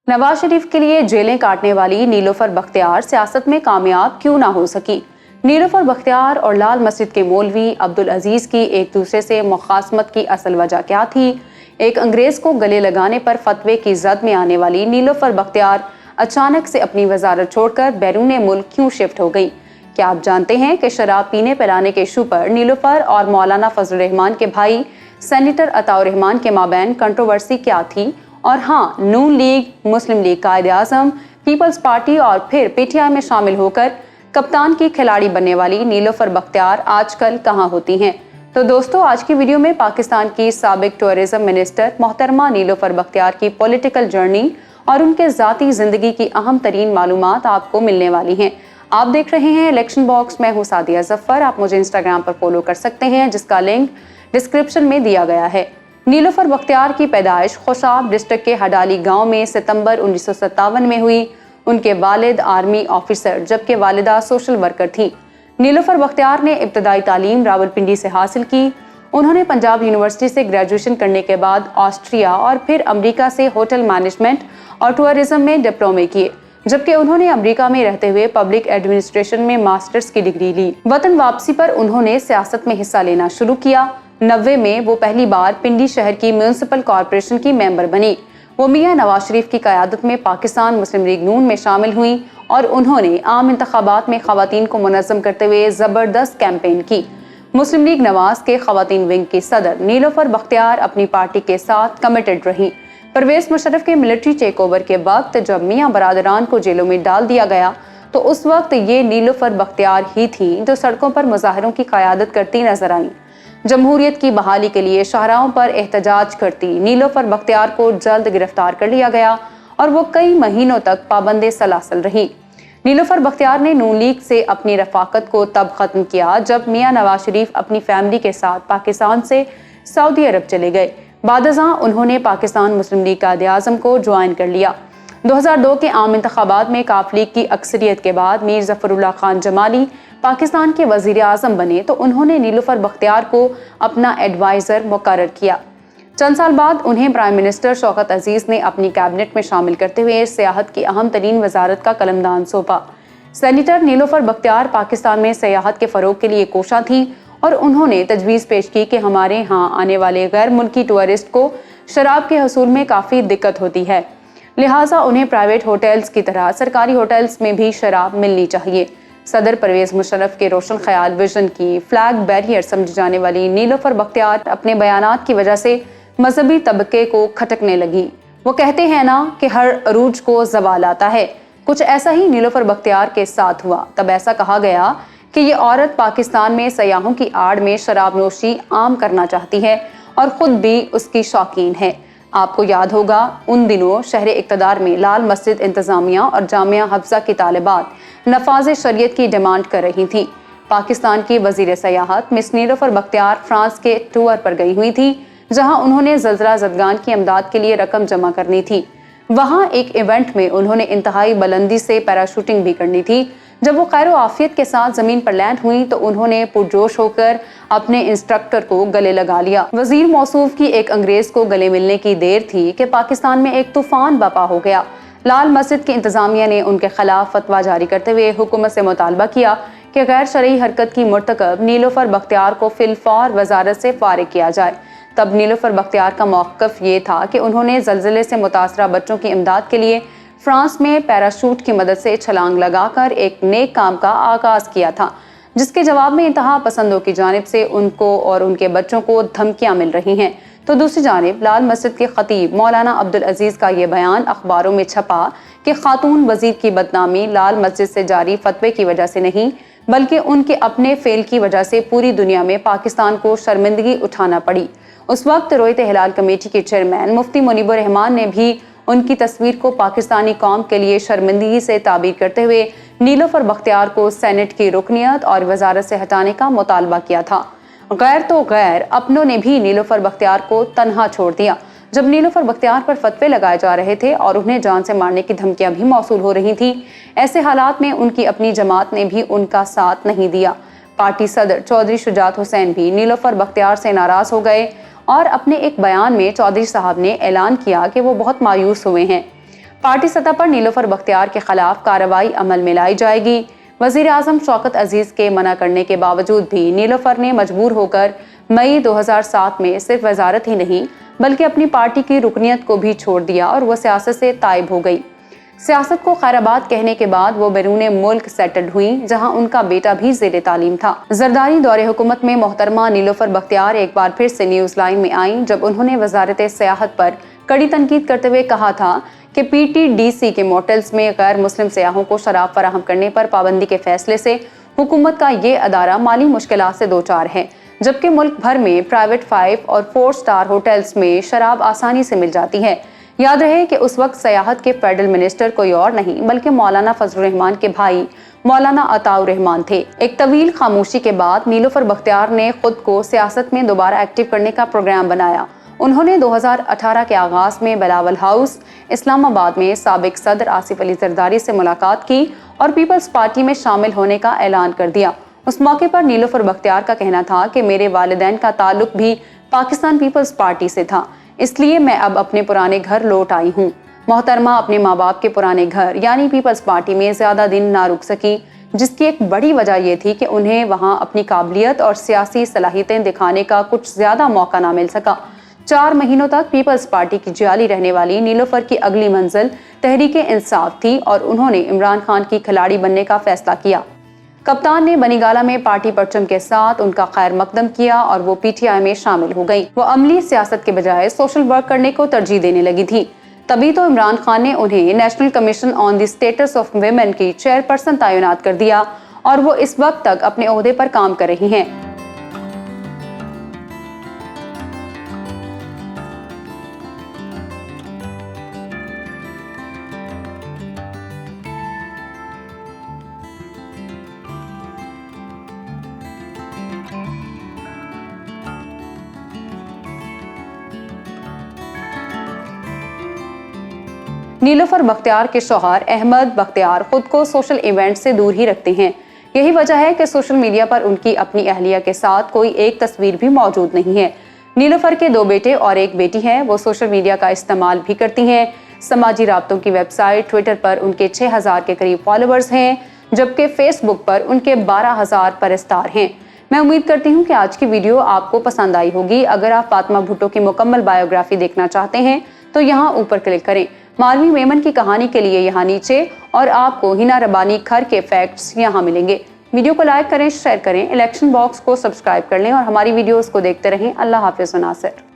नवाज शरीफ के लिए जेलें काटने वाली नीलोफर बख्तियार सियासत में कामयाब क्यों ना हो सकी। नीलोफर बख्तियार और लाल मस्जिद के मौलवी अब्दुल अजीज की एक दूसरे से मुखासमत की असल वजह क्या थी। एक अंग्रेज को गले लगाने पर फतवे की जद में आने वाली नीलोफर बख्तियार अचानक से अपनी वजारत छोड़कर बैरून मुल्क क्यों शिफ्ट हो गई। क्या आप जानते हैं कि शराब पीने पिलाने के इशू पर नीलोफर और मौलाना फजल रहमान के भाई सेनेटर अताउर रहमान के माबैन कंट्रोवर्सी क्या थी। और हाँ, नून लीग, मुस्लिम लीग कायदे आज़म, पीपल्स पार्टी और फिर पीटीआई में शामिल होकर कप्तान की खिलाड़ी बनने वाली नीलोफर बख्तियार आजकल कहाँ होती हैं। तो दोस्तों, आज की वीडियो में पाकिस्तान की साबिक टूरिज्म मिनिस्टर मोहतरमा नीलोफर बख्तियार की पॉलिटिकल जर्नी और उनके ज़ाती ज़िंदगी की अहम तरीन मालूमात आपको मिलने वाली हैं। आप देख रहे हैं इलेक्शन बॉक्स। मैं हूँ सादिया जफर। आप मुझे इंस्टाग्राम पर फॉलो कर सकते हैं, जिसका लिंक डिस्क्रिप्शन में दिया गया है। नीलोफर बख्तियार की पैदाइश खुशाब डिस्ट्रिक्ट के हडाली गांव में सितंबर 1957 में हुई। उनके वालिद आर्मी ऑफिसर जबकि वालिदा सोशल वर्कर थी। नीलोफर बख्तियार ने इब्तदाई तालीम रावलपिंडी से हासिल की। उन्होंने पंजाब यूनिवर्सिटी से ग्रेजुएशन करने के बाद ऑस्ट्रिया और फिर अमेरिका से होटल मैनेजमेंट और टूरिज्म में डिप्लोमे किए, जबकि उन्होंने अमेरिका में रहते हुए पब्लिक एडमिनिस्ट्रेशन में मास्टर्स की डिग्री ली। वतन वापसी पर उन्होंने सियासत में हिस्सा लेना शुरू किया। 90 में वो पहली बार पिंडी शहर की म्यूनिसिपल कॉरपोरेशन की मेंबर बनी। वो मियां नवाज शरीफ की क़यादत में पाकिस्तान मुस्लिम लीग नून में शामिल हुई और उन्होंने आम इंतखाबात में ख़वातीन को मुनज़्ज़म करते हुए ज़बरदस्त कैंपेन की। मुस्लिम लीग नवाज के ख़वातीन विंग की सदर नीलोफर बख्तियार अपनी पार्टी के साथ कमिटेड रही। परवेज़ मुशर्रफ के मिलिट्री टेक ओवर के वक्त जब मियां बरादरान को जेलों में डाल दिया गया, तो उस वक्त ये नीलोफर बख्तियार ही थी जो सड़कों पर मुजाहरों की क़यादत करती नजर आईं। जमहूरियत की बहाली के लिए शाहराहों पर एहतजाज करती नीलोफर बख्तियार को जल्द गिरफ्तार कर लिया गया और वो कई महीनों तक पाबंदे सलासल रही। नीलोफर बख्तियार ने नून लीग से अपनी रफाकत को तब ख़त्म किया जब मियां नवाज शरीफ अपनी फैमिली के साथ पाकिस्तान से सऊदी अरब चले गए। बादशाह उन्होंने पाकिस्तान मुस्लिम लीग कायदे आज़म को ज्वाइन कर लिया। 2002 के आम इंतखाबात में काफ लीग की अक्सरियत के बाद मीर ज़फ़रुल्लाह खान जमाली पाकिस्तान के वज़ीर आज़म बने, तो उन्होंने नीलोफर बख्तियार को अपना एडवाइज़र मुकर्रर किया। चंद साल बाद उन्हें प्राइम मिनिस्टर शौकत अजीज़ ने अपनी कैबिनेट में शामिल करते हुए सियाहत की अहम तरीन वजारत का कलमदान सौंपा। सेनेटर नीलोफर बख्तियार पाकिस्तान में सियाहत के फ़रोग के लिए कोशा थी और उन्होंने तजवीज़ पेश की कि हमारे यहाँ आने वाले गैर मुल्की टूरिस्ट को शराब के हसूल में काफ़ी दिक्कत होती है, लिहाजा उन्हें प्राइवेट होटल्स की तरह सरकारी होटल्स में भी शराब मिलनी चाहिए। सदर परवेज़ मुशर्रफ के रोशन ख्याल विजन की फ्लैग बैरियर समझी जाने वाली नीलोफर बख्तियार अपने बयानात की वजह से मजहबी तबके को खटकने लगी। वो कहते हैं ना कि हर अरूज को ज़वाल आता है। कुछ ऐसा ही नीलोफर बख्तियार के साथ हुआ। तब ऐसा कहा गया कि ये औरत पाकिस्तान में सयाहों की आड़ में शराब नोशी आम करना चाहती है और ख़ुद भी उसकी शौकीन है। आपको याद होगा, उन दिनों शहर इक़्तिदार में लाल मस्जिद इंतज़ामिया और जामिया हफ्ज़ा की तालिबात नफाज शरीयत की डिमांड कर रही थी। पाकिस्तान की वज़ीर सयाहत मिस नीलोफर बख्तियार फ्रांस के टूर पर गई हुई थी, जहां उन्होंने ज़लज़ला ज़दगान की इमदाद के लिए रकम जमा करनी थी। वहां एक इवेंट में उन्होंने इंतहाई बुलंदी से पैराशूटिंग भी करनी थी। जब वो खैर आफियत के साथ जमीन पर लैंड हुई तो उन्होंने पुरजोश होकर अपने इंस्ट्रक्टर को गले लगा लिया। वजीर मौसूफ की एक अंग्रेज को गले मिलने की देर थी कि पाकिस्तान में एक तूफान बपा हो गया। लाल मस्जिद की इंतजामिया ने उनके खिलाफ फतवा जारी करते हुए हुकूमत से मुतालबा किया कि गैर शरई हरकत की मुर्तकब नीलोफर बख्तियार को फिलफौर वजारत से फारिग किया जाए। तब नीलोफर बख्तियार का मौक़िफ़ ये था कि उन्होंने ज़लज़ले से मुतासरा बच्चों की इमदाद के लिए फ्रांस में पैराशूट की मदद से छलांग लगाकर एक नेक काम का आगाज़ किया था, जिसके जवाब में इंतहा पसंदों की जानिब से उनको और उनके बच्चों को धमकियां मिल रही हैं। तो दूसरी जानिब लाल मस्जिद के खतीब मौलाना अब्दुल अजीज़ का ये बयान अखबारों में छपा कि खातून वज़ीर की बदनामी लाल मस्जिद से जारी फतवे की वजह से नहीं, बल्कि उनके अपने फेल की वजह से पूरी दुनिया में पाकिस्तान को शर्मिंदगी उठाना पड़ी। उस वक्त रोयत हिलाल कमेटी के चेयरमैन मुफ्ती मुनीबुर रहमान ने भी उनकी तस्वीर को पाकिस्तानी कौम के लिए शर्मिंदगी से ताबीर करते हुए नीलोफर बख्तियार को सेनेट की रुकनियत और वजारत से हटाने का मुतालबा किया था। गैर तो गैर अपनों ने भी नीलोफर बख्तियार को तन्हा छोड़ दिया। जब नीलोफर बख्तियार पर फतवे लगाए जा रहे थे और उन्हें जान से मारने की धमकियां भी मौसूल हो रही थी, ऐसे हालात में उनकी अपनी जमात ने भी उनका साथ नहीं दिया। पार्टी सदर चौधरी शुजात हुसैन भी नीलोफर बख्तियार से नाराज हो गए और अपने एक बयान में चौधरी साहब ने ऐलान किया कि वो बहुत मायूस हुए हैं। پارٹی سطح پر نیلوفر بختیار کے خلاف کارروائی عمل میں لائی جائے گی۔ وزیر اعظم شوکت عزیز کے منع کرنے کے باوجود بھی نیلوفر نے مجبور ہو کر مئی 2007 میں صرف وزارت ہی نہیں بلکہ اپنی پارٹی کی رکنیت کو بھی چھوڑ دیا اور وہ سیاست سے تائب ہو گئی۔ سیاست کو خیر آباد کہنے کے بعد وہ بیرون ملک سیٹلڈ ہوئیں، جہاں ان کا بیٹا بھی زیر تعلیم تھا۔ زرداری دور حکومت میں محترمہ نیلوفر بختیار ایک بار پھر سے نیوز لائن میں آئیں جب انہوں نے وزارت سیاحت پر کڑی تنقید کرتے ہوئے کہا تھا کہ پی ٹی ڈی سی کے موٹلز میں غیر مسلم سیاحوں کو شراب فراہم کرنے پر پابندی کے فیصلے سے حکومت کا یہ ادارہ مالی مشکلات سے دوچار ہے، جبکہ ملک بھر میں پرائیویٹ 5 اور 4 سٹار ہوٹلز میں شراب آسانی سے مل جاتی ہے۔ یاد رہے کہ اس وقت سیاحت کے فیڈرل منسٹر کوئی اور نہیں بلکہ مولانا فضل الرحمان کے بھائی مولانا عطاء الرحمان تھے۔ ایک طویل خاموشی کے بعد نیلوفر بختیار نے خود کو سیاست میں دوبارہ ایکٹیو کرنے کا پروگرام بنایا۔ انہوں نے 2018 کے آغاز میں بلاول ہاؤس اسلام آباد میں سابق صدر آصف علی زرداری سے ملاقات کی اور پیپلز پارٹی میں شامل ہونے کا اعلان کر دیا۔ اس موقع پر نیلوفر بختیار کا کہنا تھا کہ میرے والدین کا تعلق بھی پاکستان پیپلز پارٹی سے تھا، اس لیے میں اب اپنے پرانے گھر لوٹ آئی ہوں۔ محترمہ اپنے ماں باپ کے پرانے گھر یعنی پیپلز پارٹی میں زیادہ دن نہ رک سکی، جس کی ایک بڑی وجہ یہ تھی کہ انہیں وہاں اپنی قابلیت اور سیاسی صلاحیتیں دکھانے کا کچھ زیادہ موقع نہ مل سکا۔ 4 مہینوں تک پیپلز پارٹی کی جعلی رہنے والی نیلوفر کی اگلی منزل تحریک انصاف تھی اور انہوں نے عمران خان کی کھلاڑی بننے کا فیصلہ کیا۔ کپتان نے بنی گالہ میں پارٹی پرچم کے ساتھ ان کا خیر مقدم کیا اور وہ پی ٹی آئی میں شامل ہو گئی۔ وہ عملی سیاست کے بجائے سوشل ورک کرنے کو ترجیح دینے لگی تھی۔ تبھی تو عمران خان نے انہیں national commission on the status of women کی چیئرپرسن تعینات کر دیا اور وہ اس وقت تک اپنے عہدے پر کام کر رہی ہیں۔ نیلوفر بختیار کے شوہر احمد بختیار خود کو سوشل ایونٹ سے دور ہی رکھتے ہیں۔ یہی وجہ ہے کہ سوشل میڈیا پر ان کی اپنی اہلیہ کے ساتھ کوئی ایک تصویر بھی موجود نہیں ہے۔ نیلوفر کے 2 بیٹے اور ایک بیٹی ہے، وہ سوشل میڈیا کا استعمال بھی کرتی ہیں۔ سماجی رابطوں کی ویب سائٹ ٹویٹر پر ان کے 6000 کے قریب فالوورز ہیں، جبکہ فیس بک پر ان کے 12000 پرستار ہیں۔ میں امید کرتی ہوں کہ آج کی ویڈیو آپ کو پسند آئی ہوگی۔ اگر آپ فاطمہ بھٹو کی مکمل بایوگرافی دیکھنا چاہتے ہیں تو یہاں اوپر کلک کریں۔ ماروی میمن کی کہانی کے لیے یہاں نیچے، اور آپ کو ہینا ربانی کھر کے فیکٹس یہاں ملیں گے۔ ویڈیو کو لائک کریں، شیئر کریں، الیکشن باکس کو سبسکرائب کر لیں اور ہماری ویڈیوز کو دیکھتے رہیں۔ اللہ حافظ و ناصر۔